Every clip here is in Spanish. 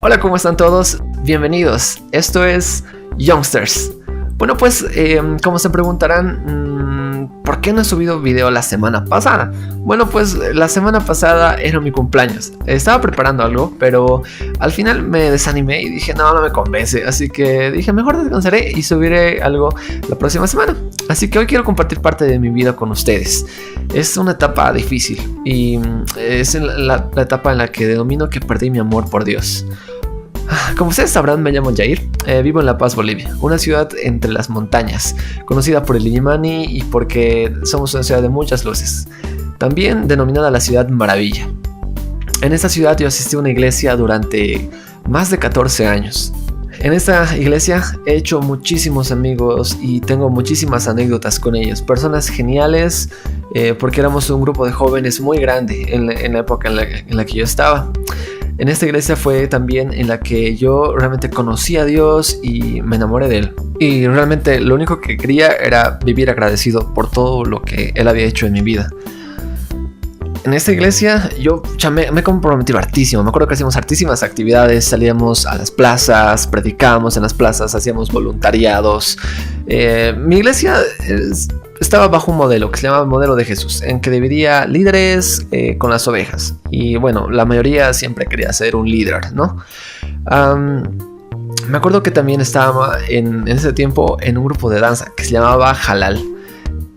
Hola, ¿cómo están todos? Bienvenidos. Esto es Youngsters. Bueno, pues, como se preguntarán, ¿por qué no he subido video la semana pasada? Bueno, pues, la semana pasada era mi cumpleaños. Estaba preparando algo, pero al final me desanimé y dije, no me convence. Así que dije, mejor descansaré y subiré algo la próxima semana. Así que hoy quiero compartir parte de mi vida con ustedes. Es una etapa difícil y es la etapa en la que domino que perdí mi amor por Dios. Como ustedes sabrán, me llamo Jair, vivo en La Paz, Bolivia, una ciudad entre las montañas, conocida por el Illimani y porque somos una ciudad de muchas luces, también denominada la Ciudad Maravilla. En esta ciudad yo asistí a una iglesia durante más de 14 años. En esta iglesia he hecho muchísimos amigos y tengo muchísimas anécdotas con ellos, personas geniales, porque éramos un grupo de jóvenes muy grande en la época en la que yo estaba. En esta iglesia fue también en la que yo realmente conocí a Dios y me enamoré de Él. Y realmente lo único que quería era vivir agradecido por todo lo que Él había hecho en mi vida. En esta iglesia yo me comprometí hartísimo. Me acuerdo que hacíamos hartísimas actividades. Salíamos a las plazas, predicábamos en las plazas, hacíamos voluntariados. Mi iglesia estaba bajo un modelo que se llamaba el modelo de Jesús, en que dividía líderes con las ovejas. Y bueno, la mayoría siempre quería ser un líder, ¿no? Me acuerdo que también estaba en ese tiempo en un grupo de danza que se llamaba Halal.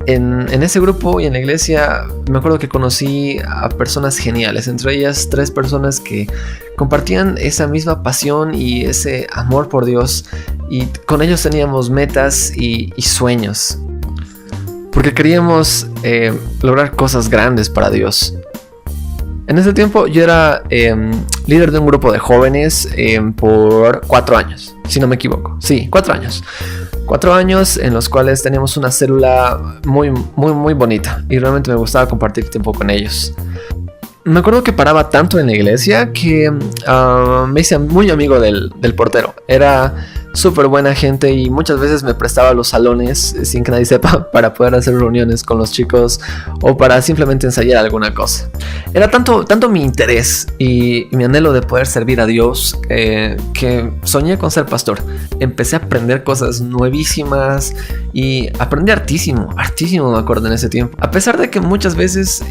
En ese grupo y en la iglesia me acuerdo que conocí a personas geniales, entre ellas 3 personas que compartían esa misma pasión y ese amor por Dios, y con ellos teníamos metas y sueños, porque queríamos lograr cosas grandes para Dios. En ese tiempo yo era líder de un grupo de jóvenes por 4 años, si no me equivoco. Sí, 4 años. 4 años en los cuales teníamos una célula muy bonita y realmente me gustaba compartir tiempo con ellos. Me acuerdo que paraba tanto en la iglesia que me hice muy amigo del portero. Era súper buena gente y muchas veces me prestaba los salones sin que nadie sepa para poder hacer reuniones con los chicos o para simplemente ensayar alguna cosa. Era tanto mi interés y mi anhelo de poder servir a Dios que soñé con ser pastor. Empecé a aprender cosas nuevísimas y aprendí hartísimo me acuerdo en ese tiempo. A pesar de que muchas veces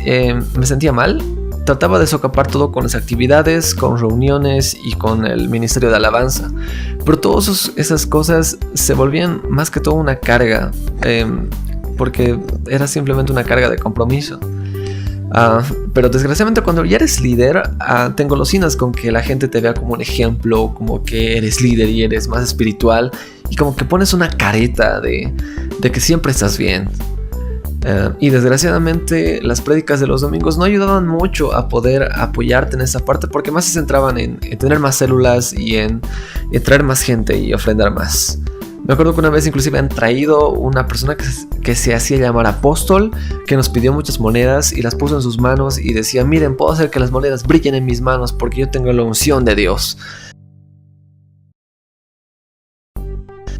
me sentía mal, trataba de socapar todo con las actividades, con reuniones y con el ministerio de alabanza. Pero todas esas cosas se volvían más que todo una carga, porque era simplemente una carga de compromiso. Pero desgraciadamente cuando ya eres líder, te engolosinas con que la gente te vea como un ejemplo, como que eres líder y eres más espiritual, y como que pones una careta de que siempre estás bien. Y desgraciadamente las prédicas de los domingos no ayudaban mucho a poder apoyarte en esa parte, porque más se centraban en tener más células y en traer más gente y ofrendar más. Me acuerdo que una vez inclusive han traído una persona que se hacía llamar apóstol, que nos pidió muchas monedas y las puso en sus manos y decía: miren, puedo hacer que las monedas brillen en mis manos porque yo tengo la unción de Dios.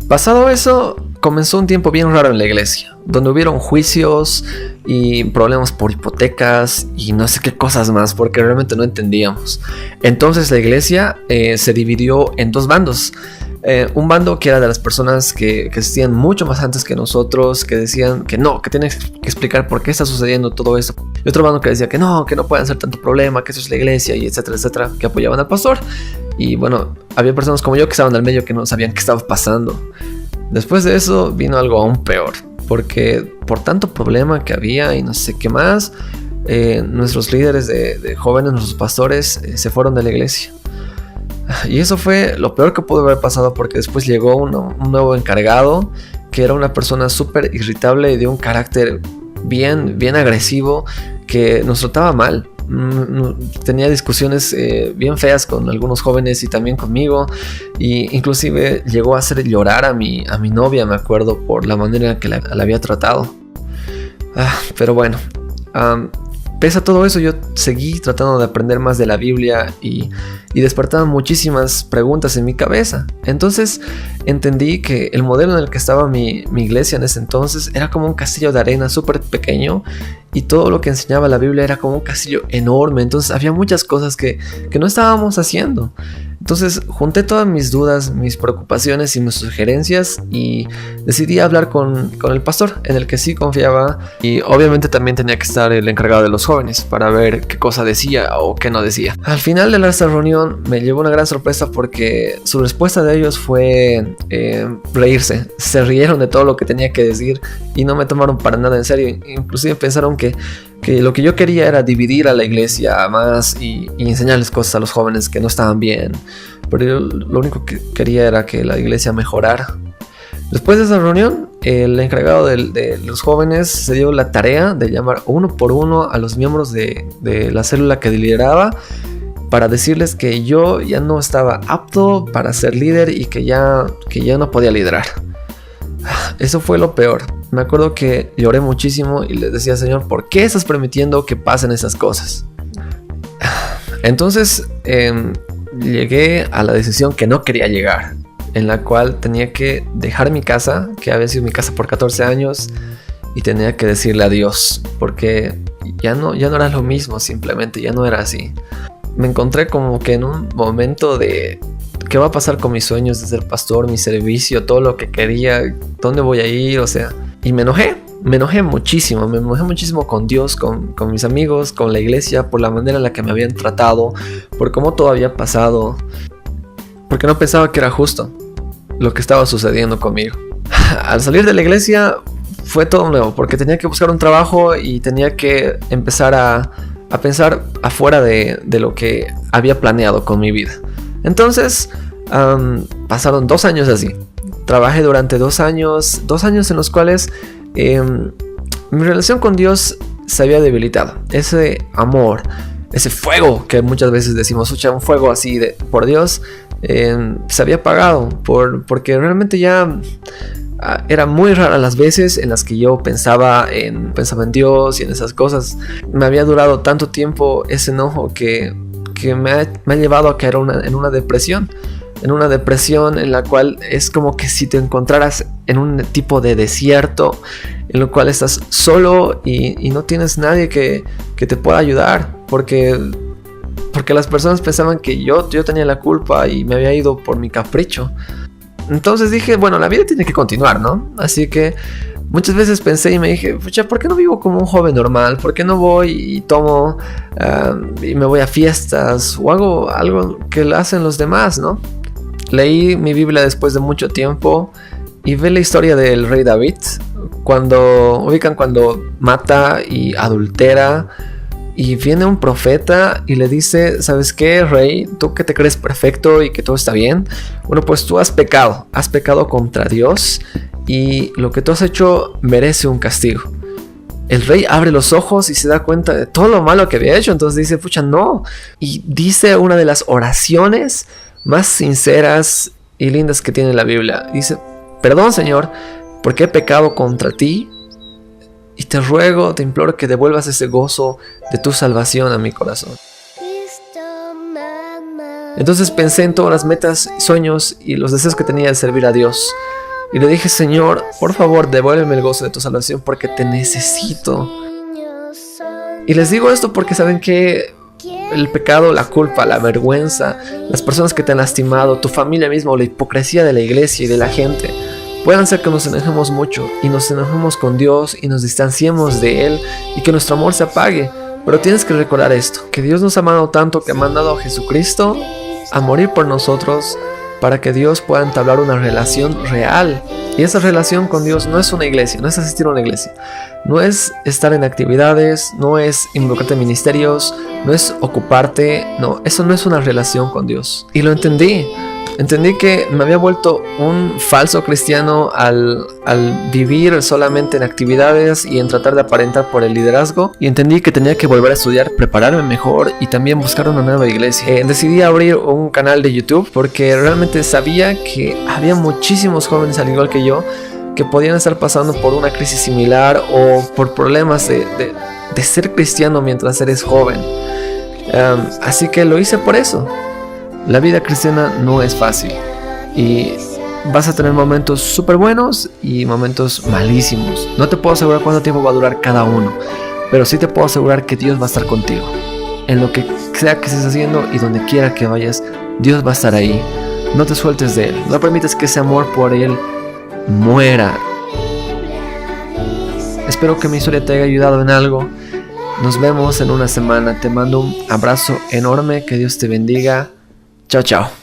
Pasado eso, comenzó un tiempo bien raro en la iglesia, donde hubieron juicios y problemas por hipotecas y no sé qué cosas más, porque realmente no entendíamos. Entonces la iglesia se dividió en 2 bandos. Un bando que era de las personas que existían mucho más antes que nosotros, que decían que no, que tienen que explicar por qué está sucediendo todo eso. Y otro bando que decía que no pueden ser tanto problema, que eso es la iglesia y etcétera, etcétera, que apoyaban al pastor. Y bueno, había personas como yo que estaban al medio que no sabían qué estaba pasando. Después de eso vino algo aún peor, porque por tanto problema que había y no sé qué más, nuestros líderes de jóvenes, nuestros pastores, se fueron de la iglesia. Y eso fue lo peor que pudo haber pasado, porque después llegó un nuevo encargado, que era una persona súper irritable y de un carácter bien agresivo, que nos trataba mal. Tenía discusiones bien feas con algunos jóvenes y también conmigo, y inclusive llegó a hacer llorar a mi novia, me acuerdo, por la manera en que la había tratado. Pero bueno, pese a todo eso, yo seguí tratando de aprender más de la Biblia y despertaban muchísimas preguntas en mi cabeza. Entonces entendí que el modelo en el que estaba mi iglesia en ese entonces era como un castillo de arena súper pequeño, y todo lo que enseñaba la Biblia era como un castillo enorme. Entonces había muchas cosas que no estábamos haciendo. Entonces junté todas mis dudas, mis preocupaciones y mis sugerencias y decidí hablar con el pastor en el que sí confiaba, y obviamente también tenía que estar el encargado de los jóvenes para ver qué cosa decía o qué no decía. Al final de esta reunión me llevó una gran sorpresa porque su respuesta de ellos fue reírse. Se rieron de todo lo que tenía que decir y no me tomaron para nada en serio. Inclusive pensaron que lo que yo quería era dividir a la iglesia más y enseñarles cosas a los jóvenes que no estaban bien, pero yo lo único que quería era que la iglesia mejorara. Después de esa reunión, el encargado de los jóvenes se dio la tarea de llamar uno por uno a los miembros de la célula que lideraba para decirles que yo ya no estaba apto para ser líder y que ya no podía liderar. Eso fue lo peor. Me acuerdo que lloré muchísimo y le decía: Señor, ¿por qué estás permitiendo que pasen esas cosas? Entonces llegué a la decisión que no quería llegar, en la cual tenía que dejar mi casa, que había sido mi casa por 14 años, y tenía que decirle adiós, porque ya no era lo mismo, simplemente ya no era así. Me encontré como que en un momento de ¿qué va a pasar con mis sueños de ser pastor, mi servicio, todo lo que quería? ¿Dónde voy a ir? O sea, y me enojé muchísimo con Dios, con mis amigos, con la iglesia, por la manera en la que me habían tratado, por cómo todo había pasado, porque no pensaba que era justo lo que estaba sucediendo conmigo. Al salir de la iglesia fue todo nuevo, porque tenía que buscar un trabajo y tenía que empezar a pensar afuera de lo que había planeado con mi vida. Entonces pasaron 2 años así. Trabajé durante 2 años en los cuales mi relación con Dios se había debilitado. Ese amor, ese fuego que muchas veces decimos, un fuego así por Dios, se había apagado porque realmente ya era muy rara las veces en las que yo pensaba en Dios y en esas cosas. Me había durado tanto tiempo ese enojo que me ha llevado a caer en una depresión. En una depresión en la cual es como que si te encontraras en un tipo de desierto, en lo cual estás solo y no tienes nadie que te pueda ayudar, porque las personas pensaban que yo tenía la culpa y me había ido por mi capricho. Entonces dije, bueno, la vida tiene que continuar, ¿no? Así que muchas veces pensé y me dije, pucha, ¿por qué no vivo como un joven normal? ¿Por qué no voy y tomo y me voy a fiestas o hago algo que lo hacen los demás, ¿no? Leí mi Biblia después de mucho tiempo y vi la historia del rey David, cuando mata y adultera, y viene un profeta y le dice: ¿sabes qué, rey? Tú que te crees perfecto y que todo está bien, bueno, pues tú has pecado contra Dios y lo que tú has hecho merece un castigo. El rey abre los ojos y se da cuenta de todo lo malo que había hecho, entonces dice: pucha, no, y dice una de las oraciones más sinceras y lindas que tiene la Biblia. Dice: perdón, Señor, porque he pecado contra ti, y te ruego, te imploro que devuelvas ese gozo de tu salvación a mi corazón. Entonces pensé en todas las metas, sueños y los deseos que tenía de servir a Dios, y le dije: Señor, por favor, devuélveme el gozo de tu salvación porque te necesito. Y les digo esto porque saben que el pecado, la culpa, la vergüenza, las personas que te han lastimado, tu familia misma o la hipocresía de la iglesia y de la gente pueden hacer que nos enojemos mucho y nos enojemos con Dios y nos distanciemos de Él y que nuestro amor se apague. Pero tienes que recordar esto, que Dios nos ha amado tanto que ha mandado a Jesucristo a morir por nosotros para que Dios pueda entablar una relación real. Y esa relación con Dios no es una iglesia, no es asistir a una iglesia, no es estar en actividades, no es involucrarte en ministerios, no es ocuparte, no, eso no es una relación con Dios. Y lo entendí que me había vuelto un falso cristiano al vivir solamente en actividades y en tratar de aparentar por el liderazgo, y entendí que tenía que volver a estudiar, prepararme mejor y también buscar una nueva iglesia. Decidí abrir un canal de YouTube porque realmente sabía que había muchísimos jóvenes al igual que yo que podían estar pasando por una crisis similar o por problemas de ser cristiano mientras eres joven. Así que lo hice por eso. La vida cristiana no es fácil y vas a tener momentos súper buenos y momentos malísimos. No te puedo asegurar cuánto tiempo va a durar cada uno, pero sí te puedo asegurar que Dios va a estar contigo en lo que sea que estés haciendo y donde quiera que vayas Dios va a estar ahí. No te sueltes de Él. No permitas que ese amor por Él muera. Espero que mi historia te haya ayudado en algo. Nos vemos en una semana. Te mando un abrazo enorme. Que Dios te bendiga. Chao, chao.